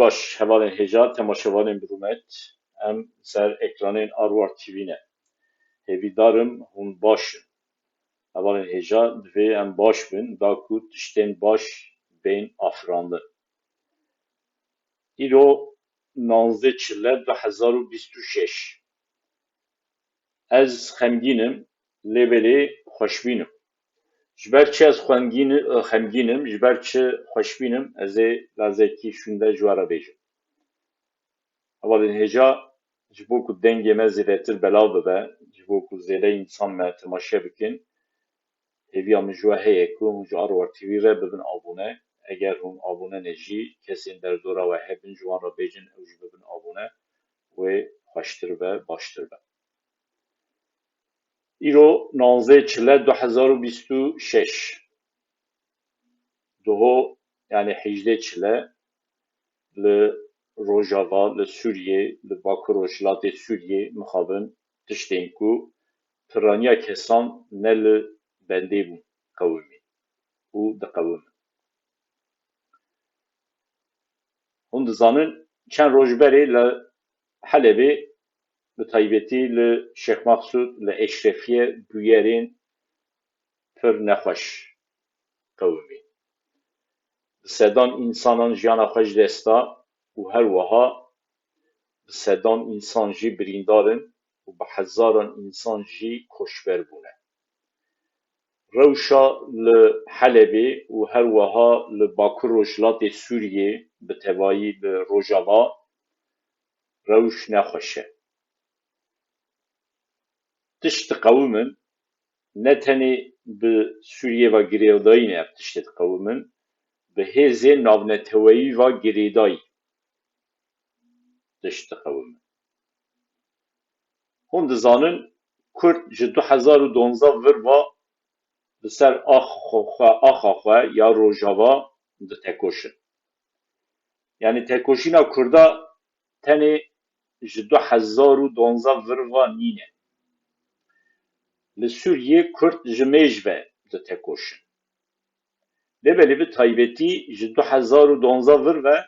باش هەواڵێن هێژا تەماشەوانên برومێت ئەم سەر ئەکرانên ئاروار تیڤî hêvîdarim hûn baş in. Hevalên hêja divê em baş bin da ku tiştên baş bên afirandin. Îro 19 çile 2026. Ez xemgîn im, lêbelê xweşbîn im. Ji ber çi ez xemgîn im, ji ber çi xweşbîn im, ez ê lazekî şûnde ji we re bêjim. Hevalên hêja ji bo ku dengê me zêdetir belav bibe, ji bo ku zêde însan me temaşe bikin, hêviya min ji we heye ku hûn ji Arwar TV re bibin abûne. Eger hûn abûne ne jî kesên derdora we hebin ji wan re bêjin ew jî bibin abûne, wê xweştir be, baştir be. Îro 19 çile 2026. Doho yani 18 çile li Rojava, li Sûriyê, li Bakur Rojhilatê Sûriyê mixabin tiştên ku piraniya kesan ne li bendê bûn qewimî û diqewimin. Hûn dizanin çend roj berê li Helebê bi taybetî li Şêx Mexsûd li Eşrefiye bûyerên pir nexweş qewimî. Bi sedan însanan jiyana xwe ji dest da û her wiha bi sedan însan jî birîndar in û bi hezaran însan jî koçber bûne. Rewşa li Helebê û her wiha li Bakur Rojhilatê Sûriyê bi tevahî li Rojava rewş nexweş e. Tişt diqewimin ne tenê bi Sûriyê ve girêdayî ne ev tiştê diqewimin, bi hêzê navneteweyî ve girêdayî tişt diqewimin. Hûn dizanin Kurd ji 2012 vir ve bi ser axa xwe ya Rojava ditekoşin. Yani tekoşîna Kurda tenê ji 2012 vir ve nîne. Li Sûriyê Kurd ji mêj ve ditekoşin. Lêbelê bi taybetî ji 2012 vir ve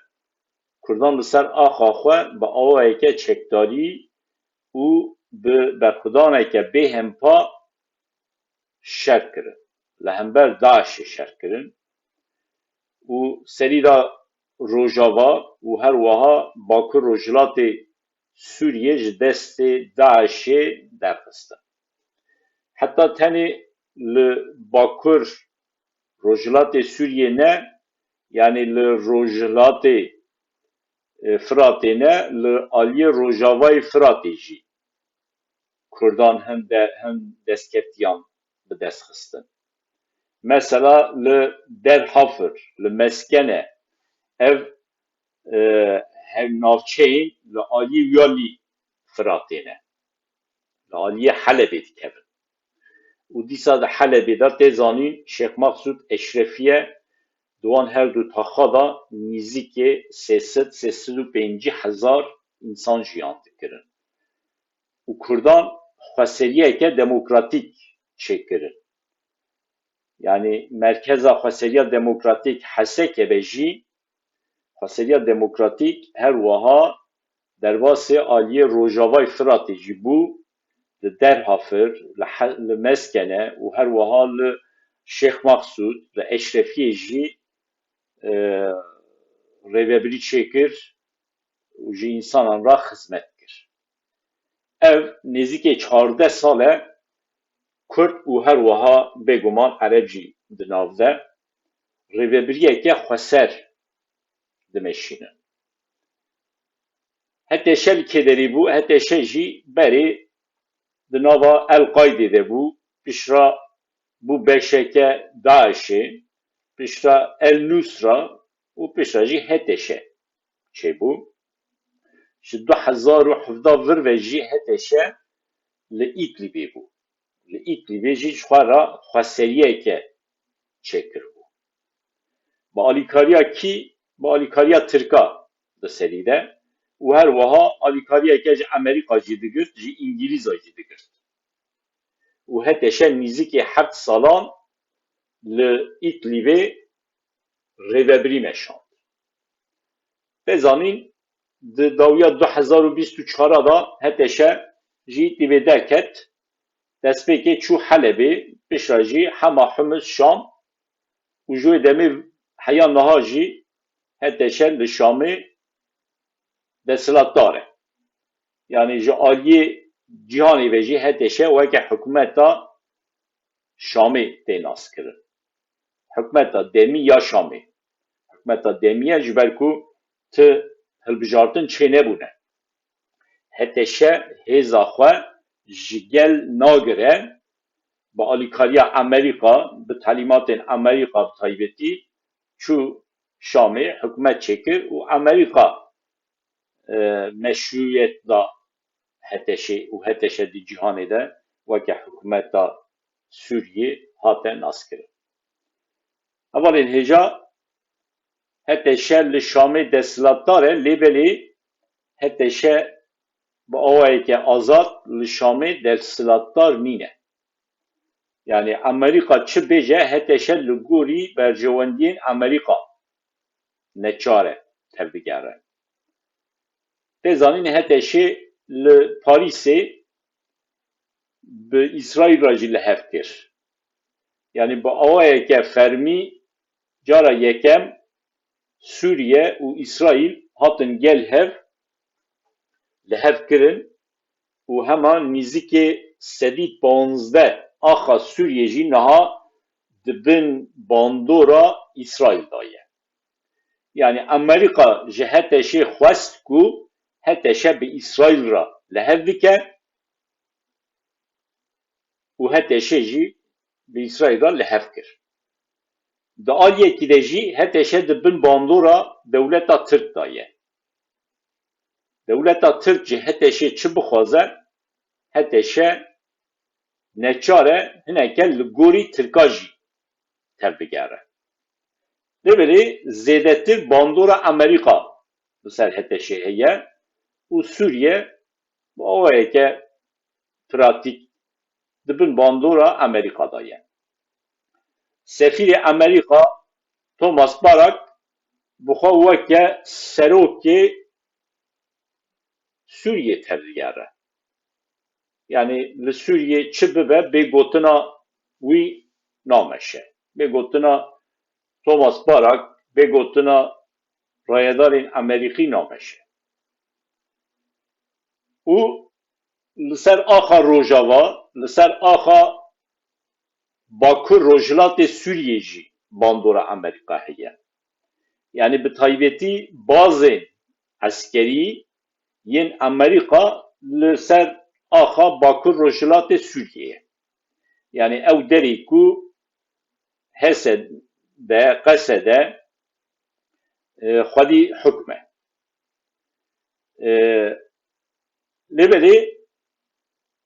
Kurdan li ser axa xwe bi awayeke çekdarî û bi berxwedaneke bêhempa şer kirin. Li hember Daişê şer kirin û serî ra Rojava û her wiha Bakur Rojhilatê Sûriyê ji destê Daişê derxistin. Heta tenê li Bakur Rojhilatê Sûriyê ne, yani li Rojhilatê Firatê ne, li aliyê Rojavayê Firatê jî Kurdan hin destketiyan bi dest xistin. Mesela li Derhafir, li Meskene ev hevnavçeyên li aliyê Yalî Firatê ne. Li aliyê Helebê dikevin. û dîsa di Helebê de tê zanîn Şêx Mexsûd Eşrefiye di wan her du taxa da nîzîkê 300-350 hezar însan jiyan dikirin. û Kurdan xweseriyeke demokratîk çêkirin. Yani merkeza xweseriya demokratîk Hesekê ve jî xweseriya demokratîk her wiha derbasê aliyê Rojavayê Firatê jî bû, li Derhafir, li Meskene û her wiha li Şêx Mexsûd, li Eşrefiyê jî rêvebirî çêkir û ji însanan re xizmet kir. Ev nêzîkî 14 sal e Kurd û her wiha bêguman Ereb jî di nav de rêvebiriyeke xweser dimeşînin. Hetêşe li Kêderî bû, hetêşe jî berê di nava El-Qaîdê de bû, pişra bû beşeke Daişê, pişra El-Nusra û pişra jî hetêşe çêbû. Ji 2017 vir ve jî hetêşe li Îdlibê bû. Li Îdlibê jî ji xwe re xweseriyeke çêkir bû. Bi alîkariya kî? Bi alîkariya Tirka di serî de û her wiha alîkariyeke ji Amerîka jî digirt, ji İngîlîza jî digirt. û hetêşe nîzîkî 7 salan li Îdlibê rêvebirî meşand. بزانین داویا 2024 دا هتشه جی دیوه درکت دست بکی چو حلبه بشرا جی هما حمص شام و جوی دمی حیان نها جی هتشه لشامه دستلات داره یعنی جی آلیه جهانی وجی هتشه وکه حکومت دا شامه دیناس کرن حکومت دا دمی یا شامه حکومت دا دمیه جبرکو ته هلبجارتن چه نبونه هتشه هزا خواه جگل ناگره با آلیکاریا امریکا به تعلیمات امریکا بطایبتی چو شامه حکومت چکر و امریکا مشروعیت دا هتشه دی جهانه ده وکه حکومت دا سوریه هاته ناس کرد اولین هجا هتشه لشامه دستلات داره لیبلی هتشه با آوایی که آزاد لشامه دستلات دار نینه یعنی امریکا چه بجه هتشه لگوری برجواندین امریکا نچاره تبدیگره بزانین هتشه لپاریسه به اسرائیل راجی لحف کر یعنی با آوایی که فرمی جارا یکم سوریه و اسرائیل هاتن گل هف لحف کرن و همان نزدیک 115 آخا سوریه جی نها دبن باندورا اسرائیل دایه یعنی امریکا جهتشه خواست کو هتشه به اسرائیل را لحف بکه و هتشه جی به اسرائیل را لحف کرد دا آلیه که ده جی هتشه دبن باندورا دولتا ترک دایه دولتا ترک جی هتشه چه بخوازه هتشه نچاره هنکه لگوری ترکاجی تبدیگره دبلی زیدتر باندورا امریکا بسر هتشه هیه و سوریه با اوه که پراتیک دبن باندورا امریکا دایه سفیر امریکا توماس باراک بخوا وکه سروک سوریه تبدیگره یعنی لسوریه چه ببه بگوتنا وی نامشه بگوتنا توماس باراک بگوتنا رایدارین امریکی نامشه او لسر آخا روژاوا لسر آخا باکر روجلات سوریه جی باندورا امریکا هیه یعنی به تایبتی بازن عسکری ین امریکا لسر آخا باکر روجلات سوریه یعنی او دری کو حسد ده قصده خودی حکمه لبلی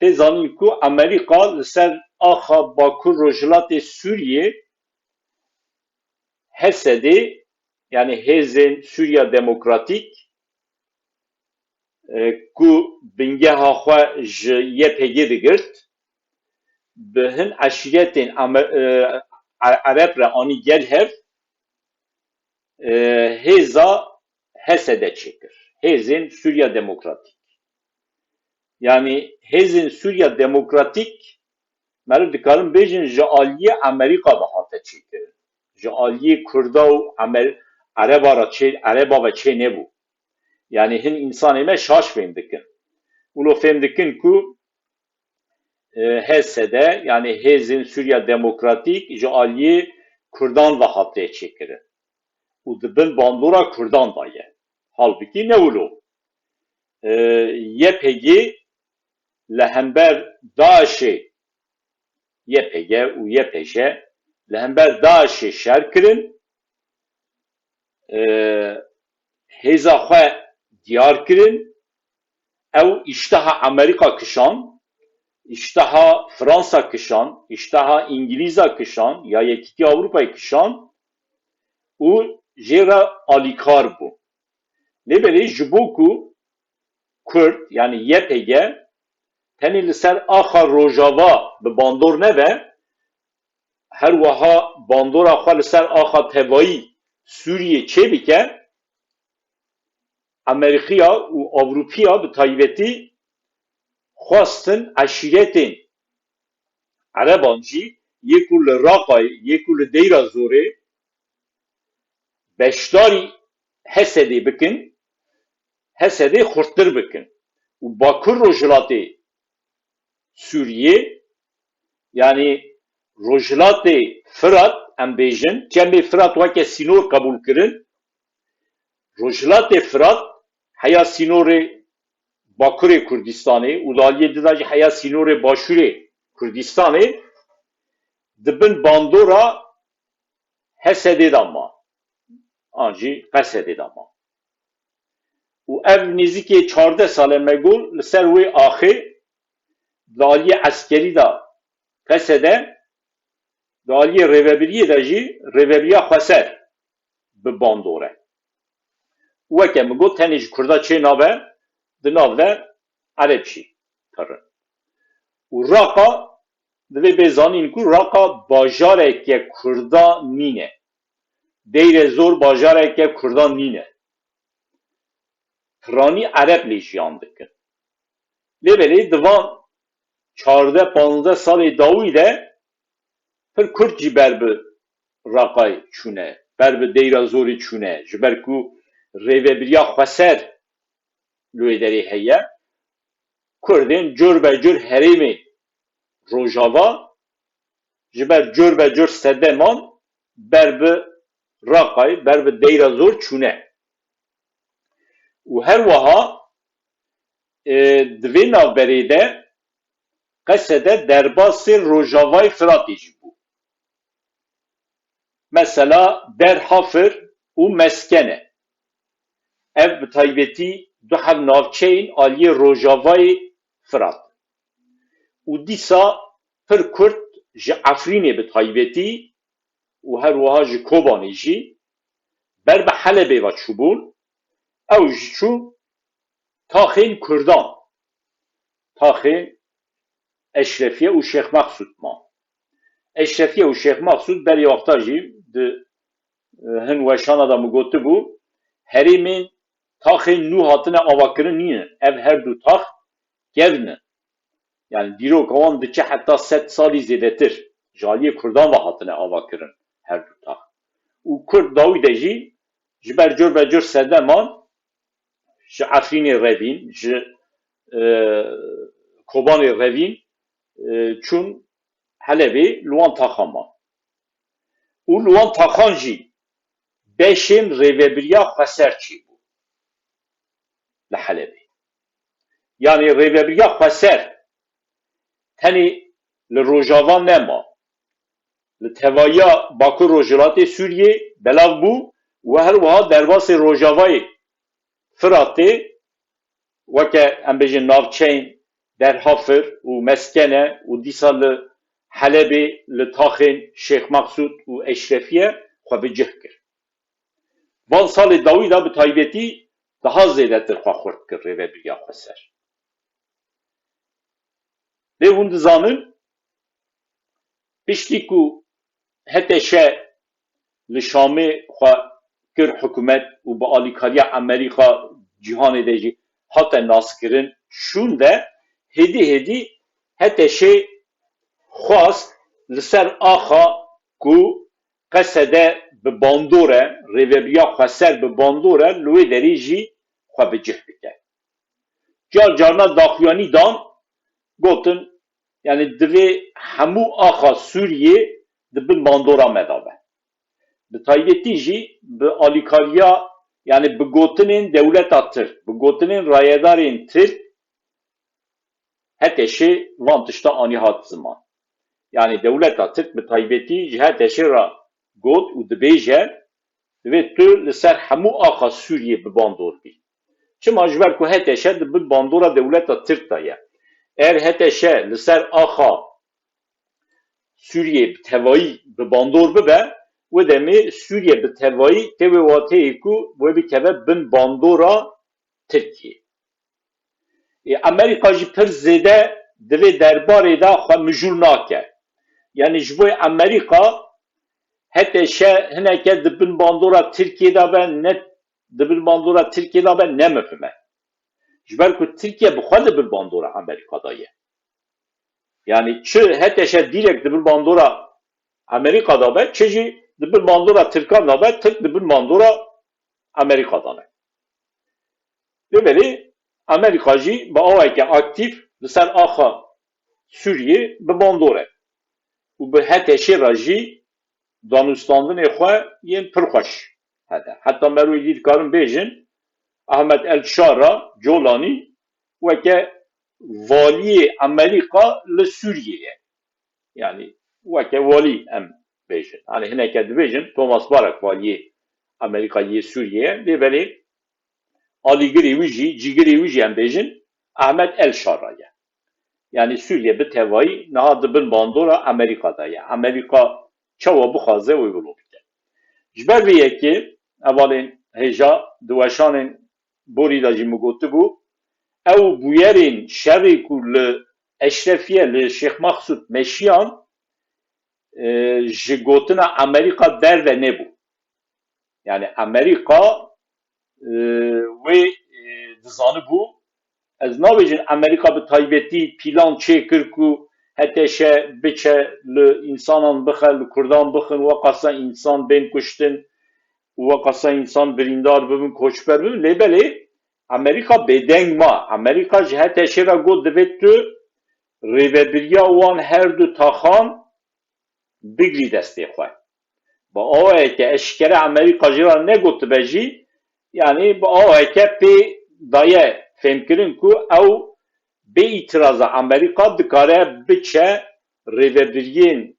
تزانین کو امریکا لسر آخا باکر روجلات سوریه حسده yani Hezin Suriye Demokratik ku bingeha xwe ji YPG digirt bi hin eşîretên Ereb re anî gel hev hêza Hesede çêkir. Hêzên Suriye Demokratik. Yani Hêzên Suriye Demokratik meriv dikarin bêjin ji aliyê Amerîka ve hate çêkirin. Ji aliyê Kurda û Ereba ve çê nebû. Yani hin insanê me şaş fêm dikin. Ulo fêm dikin ku Hesede yani Hêzên Suriye Demokratik ji aliyê Kurdan ve hate çêkirin. û dibin bandora Kurdan da ye. Halbuki ne ulo? YPG li hember Daişê YPG û YPJ li hember Daişê şer kirin hêza xwe diyar kirin ew îşteha Amerîka kişan îşteha Fransa kişan îşteha İngilîza kişan ya Yekîtiya Avrupayê kişan û jê re alîkar bû. Lêberê ji bo ku Kurd yani YPG tenê li ser axa Rojava bi bandor nebe her wiha bandora xwe li ser axa tevayî Sûriyê çê bike Amerikaya û Avrupaya bi taybetî xwastin eşîretên Ereban jî yekû li Raqayê yekû li Dêra Zorê beşdarî Hesedê bikin, Hesedê xurttir bikin û Bakur Rojhilatê Sûriyê yani Rojhilatê Firat em bêjin çemê Firat weke sînor qebûl kirin Rojhilatê Firat heya sînorê Bakurê Kurdistanê û li aliyê di de jî heya sînorê Başûrê Kurdistanê dibin bandora Hesedê de ma an jî Qesedê de ma û ev nêzîkî 14 sal e me got li ser wê axê li aliyê eskerî de Qesedê li aliyê rêvebiriyê de jî rêvebiriya Xweser bi bandor e û weke min got tenê ji Kurda çê nabe di nav de Erebşî kirin û Raqa divê bêzanîn ku Raqa bajareke Kurda nîne Deyrê Zor bajareke Kurda nîne Piranî Ereb lê jiyan dikin lêbelê di van 14-15 salê dawî de pir Kurd jî ber bi Raqayê çûne ber bi Dêra Zorê çûne ji ber ku rêvebiriya Xweser li wê derê heye Kurdên cûrbecûr herêmên Rojava ji ber cûrbecûr sedeman ber bi Raqayê ber bi Dêra Zor çûne û her wiha di vê navberê de Qesedê derbasê Rojavayê Firatê jî bû mesela Derhafir û Meskene ev bi taybetî du hev navçeyên aliyê Rojavayê Firat û dîsa pir Kurd ji Efrînê bi taybetî û her wiha ji Kobanê jî ber bi Helebê ve çûbûn ew jî çû taxên Kurdan taxên Eşrefiye û Şêx Mexsûd ma Eşrefiye û Şêx Mexsûd berê wexta jî di hin weşana da min gotibû herêmên taxên nû hatine avakirin nînin ev her du tax gevn in yani dîroka wan diçe heta 100 salî zêdetir ji aliyê Kurdan ve hatine avakirin her du tax û Kurd dawî de jî ji ber cûrbecûr sedeman ji Efrînê revîn ji Kobanê revîn çûn Helebê li wan taxan ma û li wan taxan jî beşên rêvebiriya Xweser çîbû li Helebê yani rêvebiriya Xweser tenê li Rojava nema li tevayiya Bakur Rojhilatê Sûriyê belav bû û her wiha derbasê Rojavayê Firatê weke em bêjin navçeyên Derhafir û Meskene û dîsa li Helebê li taxên Şêx Mexsûd û Eşrefiye xwe bi cih kir van salê dawî de bi taybetî daha zêdetir xwe xurt kir rêvebiriya Xweser lê hûn dizanin piştî ku hetêşe li Şamê xwe kir hikûmet û bi alîkariya Amerîka cîhanê de jî hate naskirin şûn de hêdî hêdî hetêşê xwast li ser axa ku Qesedê bi bandor e rêvebiriya Xweser bi bandor e li wê derê jî xwe bi cih bike car carna daxuyanî dan gotin yani divê hemû axa Sûriyê dibin bandora me de be bi taybetî jî bi alîkariya yani bi gotinên dewleta Tirk bi gotinên rayedarên Tirk hetêşê van tişta anî hat ziman yani dewleta Tirk bi taybetî ji hetêşê re got û dibêje divê tu li ser hemû axa Sûriyê bi bandor bî çima ji ber ku hetêşe dibin bandora dewleta Tirk de ye eğer hetêşe li ser axa Sûriyê bi tevayî bi bandor bibe wê demê Sûriye bi tevayî tevê wateyê ku wê bikeve bin bandora Tirkiyê Amerîka jî pir zêde divê derbarê de xwe mijûl nake yani ji bo Amerîka hetêşe hineke dibin bandora Tirkiyê de be ne دبل باندورا ترکیه دا به نمفهمه جبر که ترکیه بخواد دبل باندورا امریکا دایه yani çi heteşe direkt dibir bandora Amerika'da be, çi dibir bandora Türkiye'da be, Türk dibir bandora Amerika'da be. Ve böyle Amerikacı ba avayke aktif ser axa Suriye bi bandore. U bi heteşe raji danışlandın exwe yen pırxoş. Hatta meru dil karın bejin Ahmet El Şara Jolani veke vali Amerika li Suriye'ye. Yani veke vali em bejin. Hani hineke bejin Thomas Barak vali Amerika'yı Suriye'ye ve böyle aligiri vici, cigiri vici em bejin Ahmet El Şara'ya. Yani Suriye bir tevayı nahadı bin bandora Amerika'da ya. Amerika çava bu xaze uygulu bide. Jber ve yeki evalin heja duvaşanın bori da jimugotu bu ev bu yerin şerri kul eşrefiye li Şeyh Maksud Meşiyan jigotuna Amerika der ve ne bu? Yani Amerika ve dizanı bu ez nabêjin Amerika bi taybetî pîlan çêkir ku heteşe biçe li insanan bixe li Kurdan bixin we qasa insan bên kuştin we qasa insan birîndar bibin koçber bibin lêbelê Amerika bêdeng ma Amerika ji heteşê re got divê tu rêvebiriya wan her du taxan bigirî destê xwe bi awayeke eşkere Amerika jî ra negotibe jî yani bi awayeke pê daye fehmkirin ku ew bê îtiraza Amerika dikare biçe rêvebiriyên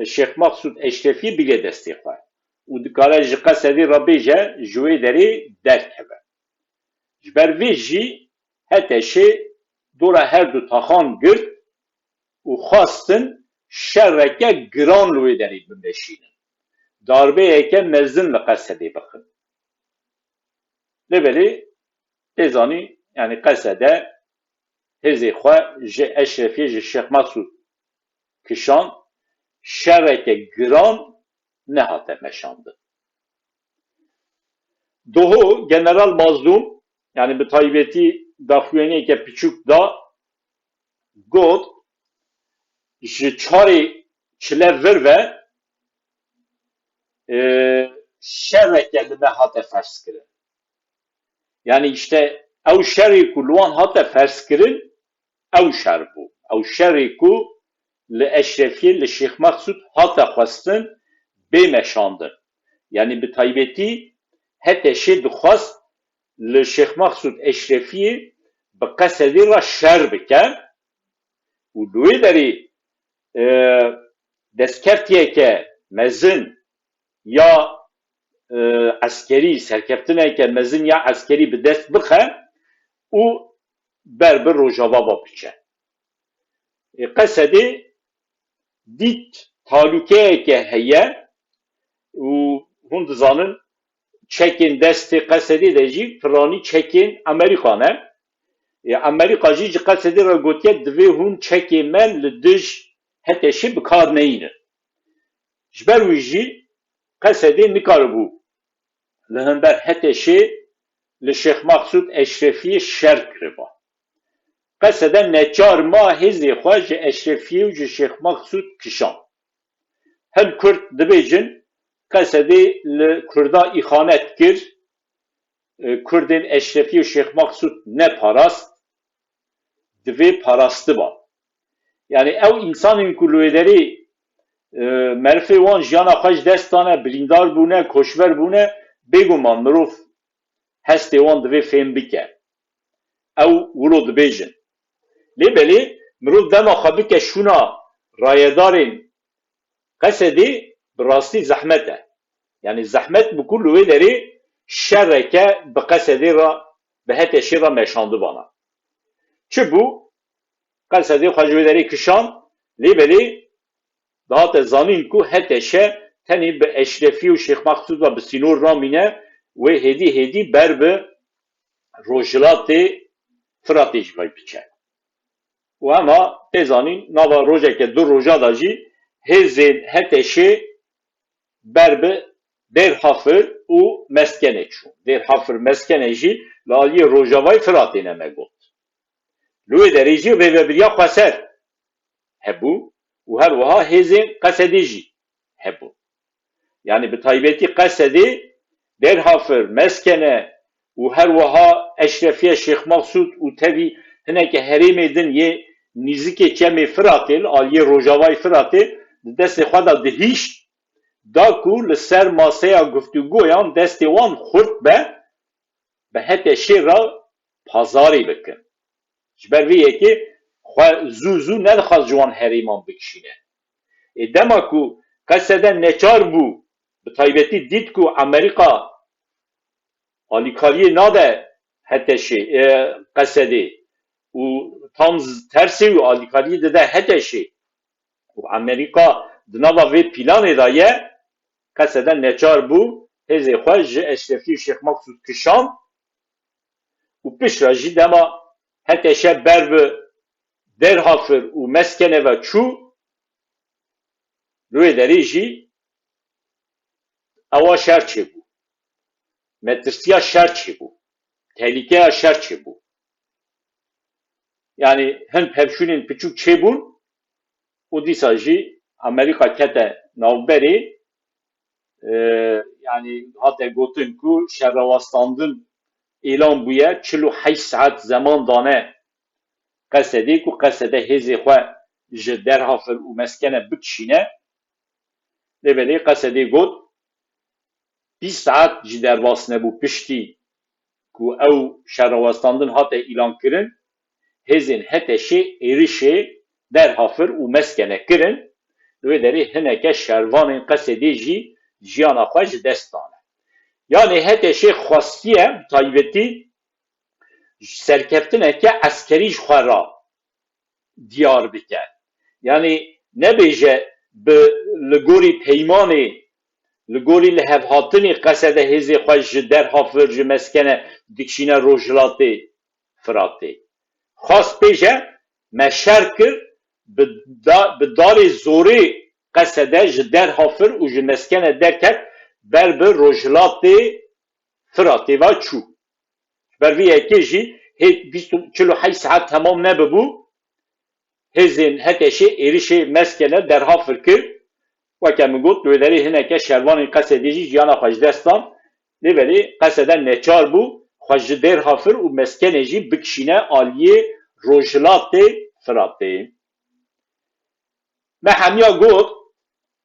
Şeyh Maksud Eşrefî bigê destê xwe û dikare ji Qesedê re bêje ji wê derê derkeve. Ji ber vê jî heteşê dora her du taxan girt û xwastin şerreke giran li wê derê bimeşînin. Darbeyeke mezin li Qesedê bixin. Lêbelê têzanî yani Qesede hêzê xwe ji Eşrefî ji Şeyh Maksud kişan şerreke giran nehate meşandin. Dohu General Mazlum yani bi taybetî daxuyeniyeke piçûk da got ji çarê çile vir ve şerreke li me hate fers kirin. Yani işte ew şerî ku li wan hate fers kirin ew şer bû. Ew şerî ku li Eşrefî li Şeyh Maksud hate xwestin bê meşandin. Yani bi taybetî heteşê dixwast li Şeyh Maksud Eşrefî bi Qesedê re şer bike û li wê derê destkeftiyeke mezin ya askerî serkeftineke mezin ya askerî bi dest bixe û ber bi Rojava biçe. Qesedê dît talûkeyeke heye û hûn dizanin çekên destê Qesedê de jî firanî çekên Amerîkan e. Amerîka jî ji Qesedê re gotiye divê hûn çekê me li dij heteşê bikar neyînin. Ji ber wî jî Qesedê nikaribû li hember heteşê li Şeyh Maksud Eşrefî şer kiriba. Qesede neçar ma hêzê xwe ji Eşrefî û ji Şeyh Maksud kişan. Hin Kurd dibêjin Qesedê li Kurda îxanet kir, Kurdên Eşrefî û Şeyh Maksud neparast, divê parastiba. Yani ew insanên ku li wê derê merfê wan jiyana xwe ji dest dane, birîndar bûne, koçber bûne, bêguman mirov hestê wan divê fêm bike. Ew wilo dibêjin. Lêbelê mirov dema xwe bike şûna rayedarên Qesedê bi rastî zehmet e. Yani zehmet bi ku li wê derê şerreke bi Qesedê re bi heteşê re meşandibana. Çi bû? Qesedê xwe ji wê derê kişan lêbelê dihate zanîn ku heteşe tenê bi Eşrefî û Şeyh Maksud ve bi sînor ramîne wê hêdî hêdî ber bi Rojhilatê Firatê jî vay biçe. û hema tê zanîn nava rojeke du roja da jî hêzên heteşê ber bi در حفر و مسکنه چون در حفر مسکنه جی لالی روژاوای فراتی نمگود لوی دریجی و بریا خسر هبو و هر وها هزین قصدی جی هبو yani bi taybeti qesedi derhafir meskene û her wiha eşrefiye Şeyx Mesûd û tevî hineke herêmê din yê nîzikê çemê Firatê li aliyê Rojavayê Firatê di destê xwe de dihîşt da ku li ser maseya guftûgoyan destê wan xurt be bi hetê şêra pazarê bikin ji ber vê yekê xwe zû zû nedixwaz ji wan herêman bikişîne dema ku qesede neçar bû bi taybetî dît ku Amerîka alîkariyê nade heteşê qesedê û tam tersê û alîkariyê dide heteşê û Amerîka di nava vê planê de ye qesede neçar bû hêzê xwe ji eşrefî Şeyx Mesûd kişand û piştre jî dema heteşe ber bi derhafir û meskene ve çû li wê derê jî ewa şer çêbû metirsiya şer çêbû tehlîkeya şer çêbû yani hin pevşûnên piçûk çêbûn û dîsa jî Amerîka kete navberê yani hate gotin ku şerrawastandin îlan bûye 48 saet zeman dane qesedê ku qesede hêzê xwe ji derhafir û meskene bikişîne lêvelê qesedê got 20 saet ji derbas nebû piştî ku ew şerrawastandin hate îlan kirin hêzên heteşê êrişê derhafir û meskene kirin li wê derê hineke şervanên qesedê jî jiyana xwe ji dest dane yani heteşê xwastiye taybetî serkeftineke eskerî ji xwe ra diyar bike yani nebêje bi li gorî peymanê li gorî li hevhatinê qesede hêzê xwe ji derhafir ji meskene dikişîne rojhilatê Firatê xwast pêje me şer kir bi darê zorê qesede ji derhafir û ji meskene derket ber bi rojhilatê Firatê ve çû ber vê yekê jî 48 saet temam nebibû hêzên heteşê êrişê meskene derhafir kir weke min got li wê derê hineke şervanên qesedê jî jiyana xwe ji dest dan lêvelê qesede neçar bû xwe ji derhafir û meskenê jî bikişîne aliyê rojhilatê Firatê me hemiya got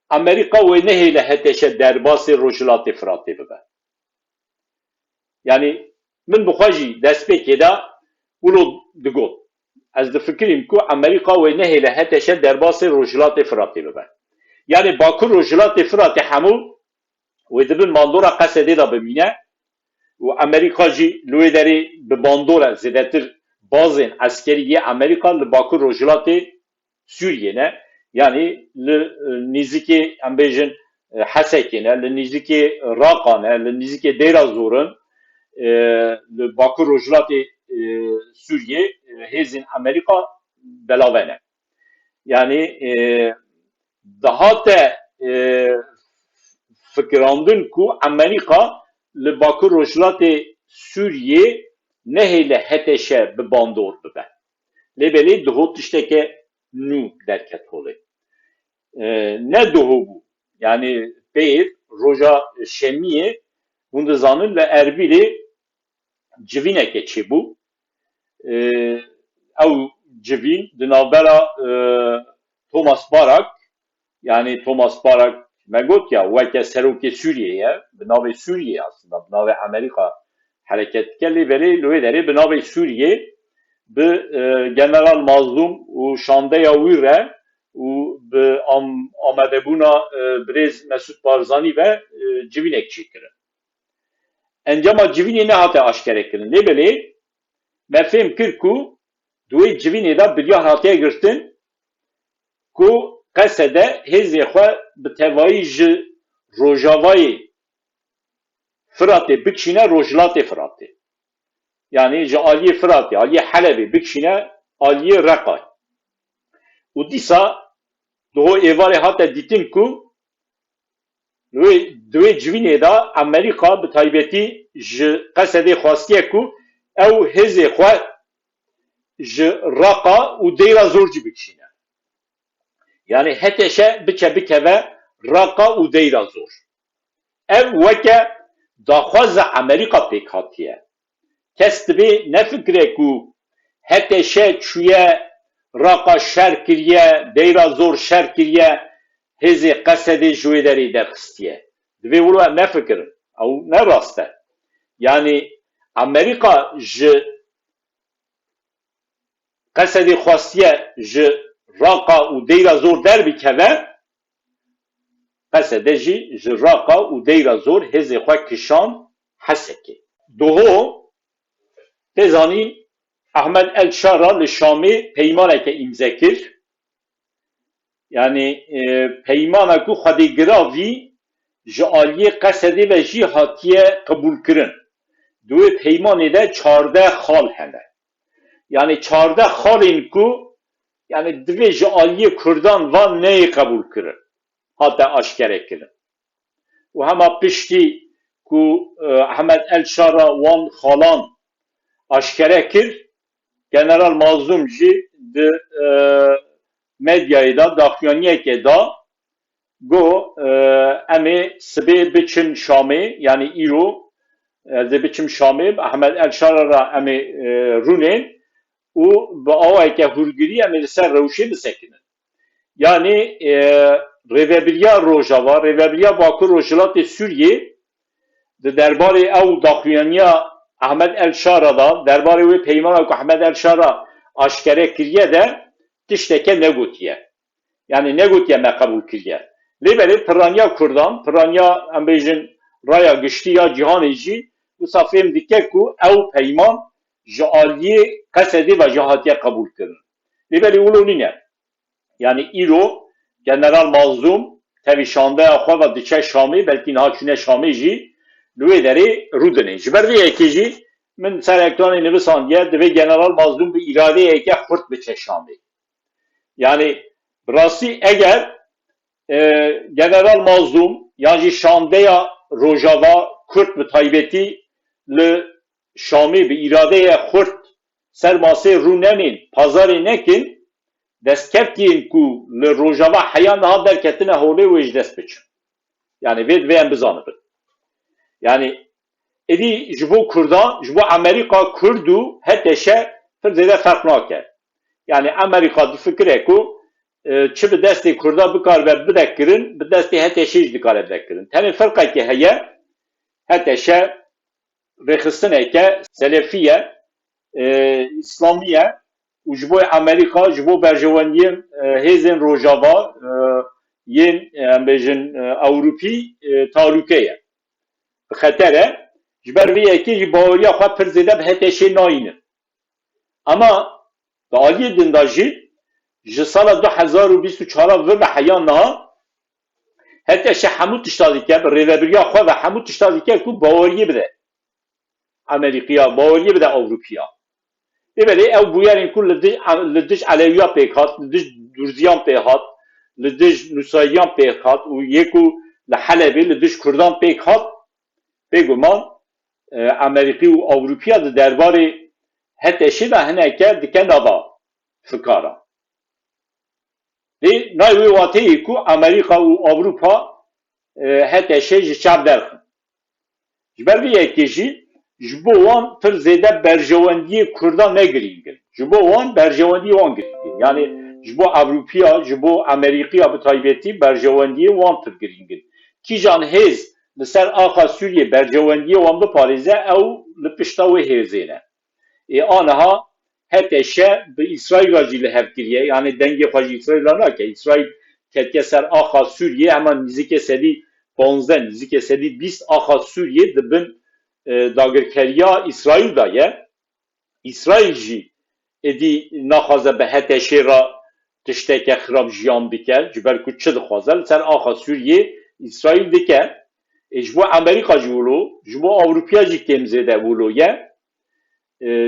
Amerîka wê nehêle heteşe derbasê rojhilatê Firatê bibe yani min bi xwe jî destpêkê de wilo digot ez difikirîm ku Amerîka wê nehêle heteşe derbasê rojhilatê Firatê bibe yani bakur rojhilatê Firatê hemû wê dibin mandora qesedê de bimîne û Amerîka jî li wê derê bi bandora zêdetir bazên eskerî yê Amerîka li bakur rojhilatê Sûriyê ne yani li nîzikê em bêjin Hesekê ne li nîzikê Raqa ne li nîzikê Dêra Zorin li bakur rojhilatê Sûriyê hêzên Amerîka belave ne yani dihate fikirandin ku Amerîka li bakur rojhilatê Sûriyê nehêle heteşe bi bandor bibe lêbelê diho tişteke nû derket holê ne diho bû yani pêr roja şemiyê hûn dizanin li Erbilê civîneke çêbû ew civîn di navbera Thomas Barak yani Thomas Barak me got ya weke serokê Sûriyê ye bi navê Sûriyê aslında bi navê Amerîka hereket dike lêvelê li wê derê bi navê Sûriyê bi General Mazlûm û şandeya wî re û bi amedebûna Birêz Mesûd Barzanî ve civînek çêkirin encama civînê nehate aşkerekirin lêbelê me fêm kir ku di wê civînê de biryar hatiye girtin ku qesede hêzê xwe bi tevahî ji Rojavayê Firatê bikişîne rojhilatê Firatê yani ji aliyê Firatê aliyê Helebê bikişîne aliyê Reqay û dîsa diho êvarê hate dîtin ku li wê دوی جوینه دا امریکا به تایبەتی ji qesedê xwastiye ku ew hêzê xwe ji raqa û dêra zor cî bikişîne. Yani heteşe bikeve raqa û dêra zor. Ev weke daxwaza Amerika pêk hatiye. Kes dibê nefikire ku heteşe çûye raqa şer kiriye, dêra zor şer kiriye, hêzê qesedê ji wê derê derxistiye. Dibê wilo em nefikirin. Ew ne rast e. Yani Amerika ji qesedê xwastiye ji raqa û dêra zor derbikeve, qesede jî ji raqa û dêra zor hêzê xwe kişan hesekê. Doho tê zanîn Ahmed El-Şara li Şamê peymaneke îmze kir. Yani peymana ku xwedîgiravî ji aliyê qesedê ve jî hatiye qebûlkirin. Duê peymanê de 14 xal hene. Yani 14 xalên ku yani divê ji aliyê Kurdan van neyê qebûl kirin. Hate aşkere kirin. û hema piştî ku Ahmed El-Şara wan xalan aşkere kir, General Mazlum jî di medyayê da daxuyaniyekê da got em ê sibê biçin Şamê, yani îro ez ê biçim Şamê, Ahmed El-Şara ra em ê rûnên û bi awayeke hûrgirî em ê li ser rewşê bisekinin. Yani rêveberiya Rojava, rêveberiya Bakur Rojhilatê Sûriyê di derbarê ew daxuyaniya Ahmed El-Şara da, derbarê wê peymana ku Ahmed El-Şara aşkere kiriye de tişteke negotiye. Yani negotiye me qebûl kiriye. Lêberê piraniya Kurdan, piraniya em bêjin raya giştî ya cîhanê jî wisa fêm dike ku ew peyman ji aliyê qesedê ve ji hatiye qebûl kirin. Lêberê wilo nîne. Yani îro General Mazlum tevî şandeya xwe ve diçe Şamê, belkî niha çûne Şamê jî li wê derê rûdinê. Ji ber vê yekê jî min ser ekranê nivisandiye divê General Mazlum bi îradeyeke xurt biçe Şamê. Yani bi rastî eger General Mazlum yan jî şandeya Rojava Kurt bi taybetî li Şamê bi îradeye xurt ser masê rûnenên pazarê nekin, destkeftiyên ku li Rojava heya niha derketine holê wê ji dest biçin. Yani vê em bizanibin. Yani êdî ji bo Kurdan, ji bo Amerika Kurd û heteşe pir zêde ferq nake. Yani Amerika difikire ku çi bi destê Kurda bikaribe bidekirin, bi destê heteşê jî dikare bidekirin. Tenê ferqekê heye, heteşe rêxistineke selefiye, İslamiye û ji bo Amerika, ji bo berjewendiyên hêzên Rojava yên em bêjin Ewropî talûke ye. Bi xeter e, ji ber vê yekê jî baweriya xwe pir zêde bi heteşê nayînin. Ama bi aliyê din da jî ji sala 2024 ve bi heya niha heteşe hemû tişta dike, bi rêveberiya xwe ve hemû tişta dike ku baweriyê bide Amerîkaya, baweriyê bide Ewropîya. Lêberê ew bûyerên ku li dij Elewiya pêk hat, li dij Durziyan pêk hat, li dij Nûsayiyan pêk hat û yê ku li Helebê li dij Kurdan pêk hat, bêguman Amerîkî û Ewropîya di derbarê heteşê de hineke dike nava fikara. Lê nayê wê wateyê ku Amerîka û Ewropa heteşê ji çav derxin. Ji ber vê yekê jî ji bo wan pir zêde berjewendiyê Kurdan negirîngin. Ji bo wan berjewendiyê wan girîngin. Yani ji bo Ewropîya, ji bo Amerîkîya bi taybetî berjewendiyê wan pir girîngin. Kîjan hêz li ser axa Sûriyê berjewendiyê wan biparêze ew li pişta wê hêzê ne. Aniha heteşe bi İsraîla jî li hev kiriye. Yani dengê xwe ji İsraîla nake. İsraîl ketiye ser axa Sûriyê, heman nizîkê sedî 15, nizîkê sedî 20 axa Sûriyê dibin dagirkeriya İsraîl da ye. İsraîl jî êdî naxwaze bi heteşê ra tişteke xirab jiyan bike, ji ber ku çi dixwaze li ser axa Sûriyê İsraîl dike. Ji bo Amerîka jî wilo, ji bo Ewropiya jî kêm zêde wilo ye.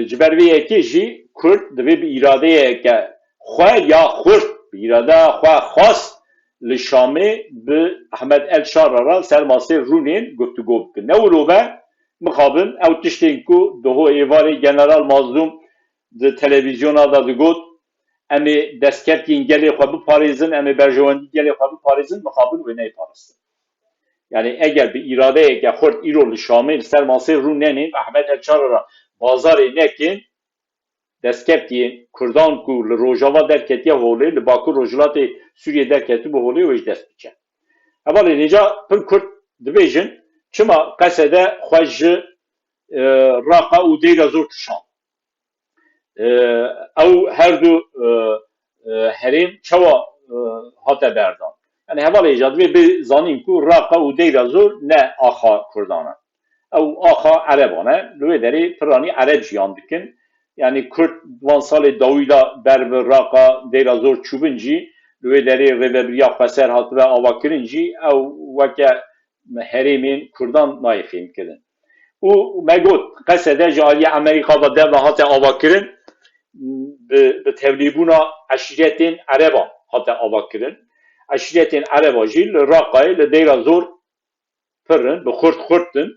Ji ber vê yekê jî Kurd divê bi îradeyeke xwe ya xurt, bi îradeya xwe xas لشامه به احمد الشارع سر ماسه رونین گفتگو بکن نه ولوبه مخابن او تشتین کو دهو ایواری جنرال مظلوم ده تلویزیون دا گفت امی دستکردین گلی خواب پاریزن امی برجواندی گلی خواب پاریزن مخابن و نه پارستن yani eğer bir irade که خورد ایرو لشامل سر ماسه رو ننین احمد الشارع را بازاری نکن دستکتی کردان کو لروجاوا درکتی هولی لباکو روجلات سوریه درکتی به هولی ویش دست بچه اولی نجا پر کرد دبیجن چما قصده خوش راقا و دیگه زور تشان او هر دو هریم چوا هاته بردان yani heval icad ve bir zanim ku raqa u deyra zor ne axa Kurdana. Ew axa Erebane, lüve deri pirani Ereb jiyan dikin. Yani Kürt van salê dawîla ber bi raqa deyra zor çûbin jî, lüve deri rêveberiya xweser hatibû avakirin jî, ew weke herêmên Kurdan nayê fêm kirin. û me got qesede ji aliyê Amerîka ve devla hate avakirin, bi tevlîbûna eşîretên Ereban hate avakirin. Eşiretên Ereba jî li Raqayê li deyra zor pirin, bi xurt xurtin,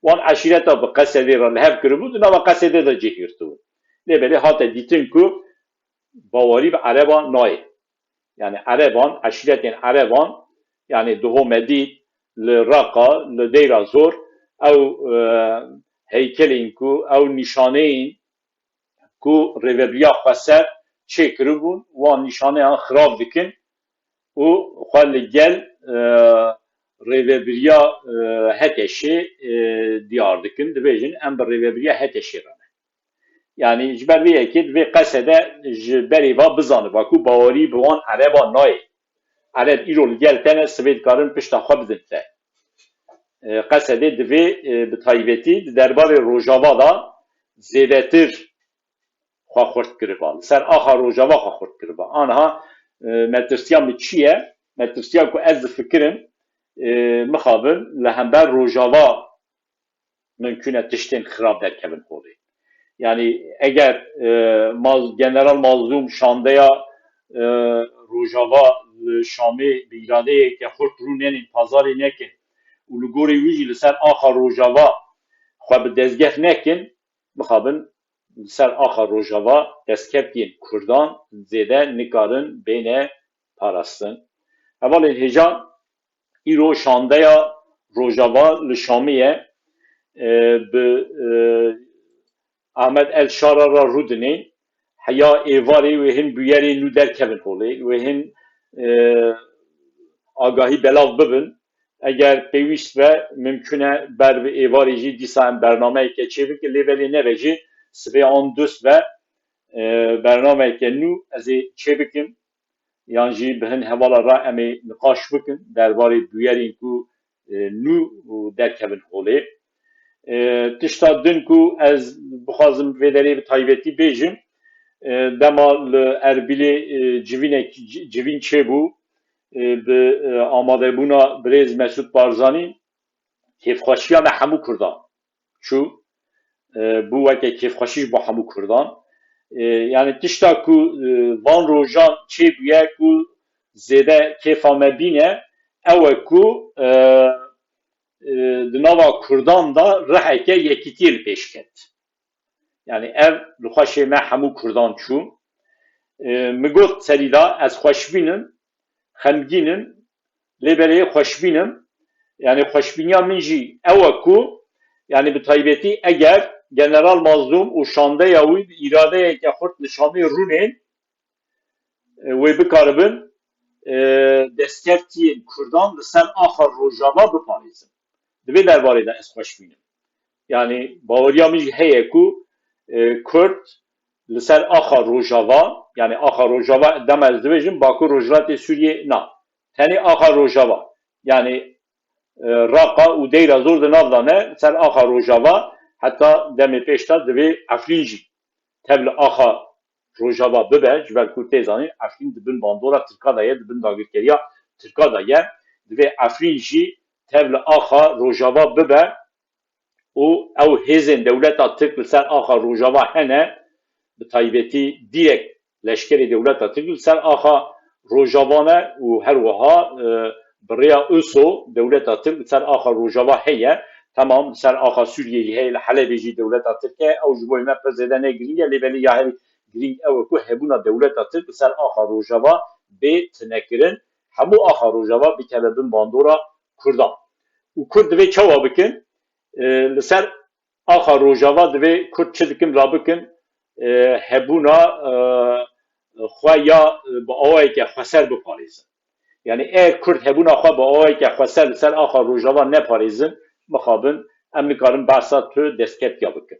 wan eşîreta bi Qesedê re li hev kiribû, di nava Qesedê de cih girtibû. Lêbelê hate dîtin ku bawarî bi Ereban nayê. Yani Ereban, eşiretên Ereban, yani duho me dît li Raqa, li deyra zor, ew heykelên ku, ew nîşaneyên ku rêveberiya xweser çê kiribûn, wan nîşaneyan xirab dikin, û xwe li gel rêveberiya Heteşê diyar dikin, dibêjin em bi rêveberiya Heteşê re ne. Yani ji ber vê yekê divê qesede ji berê ve bizaniba ku bawarî bi wan Ereban nayê. Ereb îro li gel tene sivê dikarin pişta xwe bidin te. Qesedê divê bi taybetî di derbarê Rojava da zêdetir xwe xurt kiriba. Li ser axa Rojava xwe xurt kiriba. Aniha me tirsiya min çi ye? Me tirsiya ku ez difikirim mixabin li hember Rojava mümkün e tiştên xirab derkevin holê. Yani eğer General Mazlum şandeya Rojava li Şamê bi iradeyeke xurt rûnenin pazarê nekin û li gorî wî jî li ser axa Rojava xwe bi dezgeh nekin mixabin li ser axa Rojava destkeftiyên Kurdan zêde nikarin bêne parastin. Hevalên hêja îro şandeya Rojava li Şamê ye bi Ahmed el-Şara ra rûdinê heya êvarê wê hin bûyerê nû derkevin holê, wê hin agahî belav bibin. Eğer pêwîst ve mümkün e ber bi êvarê jî dîsa em bernameyeke çêbikin lêvelê neve jî sivê an dus ve bernameyeke nû ez ê çêbikim yan jî bi hin hevala ra em ê niqaş bikin derbarê bûyerên ku nû derkevin holê. Tişta din ku ez bixwazim vê derê bi taybetî bêjim dema li Erbilê civîn çêbû bi amadebûna Birêz Mesûd Barzanî kêfxweşiya me hemû Kurdan çû bû weke kêfxweşî bo hemû Kurdan. Yani tişta ku van rojan çêbûye ku zêde kêfa me bîne ew e ku di nava Kurdan da riheke yekîtiyê li pêş ket. Yani ev li xweşê me hemû Kurdan çû. Mi got serî da ez xweşbînim, xemgînim, lêbelê xweşbînim. Yani xweşbîniya min jî ew e ku yani bi taybetî eğer General Mazlum û şandeya wî bi îradeyeke xurt li Şamê rûnên wê bikaribin destkeftiyên Kurdan li ser axa Rojava biparêzin. Divê derbarê de ez xweşbînim. Yani baweriya min jî heye ku Kurd li ser axa Rojava yani axa Rojava dema ez dibêjim Bakur Rojhilatê Sûriyê na. Tenê axa Rojava yani Raqa û deyra zor di nav da ne ser axa Rojava heta demê pêş de divê Efrîn jî tev li axa Rojava bibe ji ber ku tê zanîn Efrîn dibin bandora Tirka da ye dibin dagirkeriya Tirka da ye divê Efrîn jî tev li axa Rojava bibe û ew hêzên dewleta Tirk li ser axa Rojava hene bi taybetî direk leşkerê dewleta Tirk li ser axa روجاوانه و هر وها بریا اوسو دولت ترک سر آخر روجاوا هیه تمام سر آخر سوریه هی حلب جی دولت ترک او جبوی ما پرزیدنه گرینگ لیبلی یا هر گرینگ او کو هبونا دولت ترک سر آخر روجاوا به تنکرن همو آخر روجاوا بکلبن باندورا کردان و کرد دوی چوا بکن لسر آخر روجاوا دوی کرد چه دکن را بکن هبونا خو یا با آوایی که خسر بپاریزن یعنی اگر کرد هبونا خو با آوایی که خسر سر آخر روجاوا نپاریزن مخابن امریکارن بحثا تو دستکت یا بکن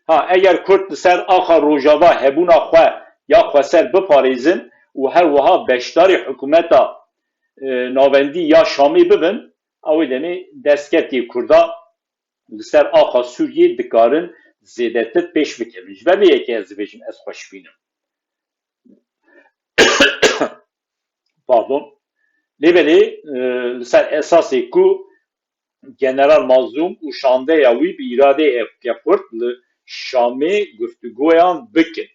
ها اگر کرد سر آخر روجاوا هبونا خو یا خسر بپاریزن و هر وها بشداری حکومتا ناوندی یا شامی ببن اوی دنی دستکتی کردا سر آخر سوریه دکارن زیادت پیش بکنیش ولی یکی از بیشین از خوش بینم pardon لیبلی سر اساسی کو جنرال مازوم و شانده یاوی به اراده افکارت شامی گفتگویان بکن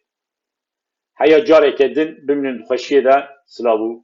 هیا جاره کدین بمنین خوشیه ده سلابو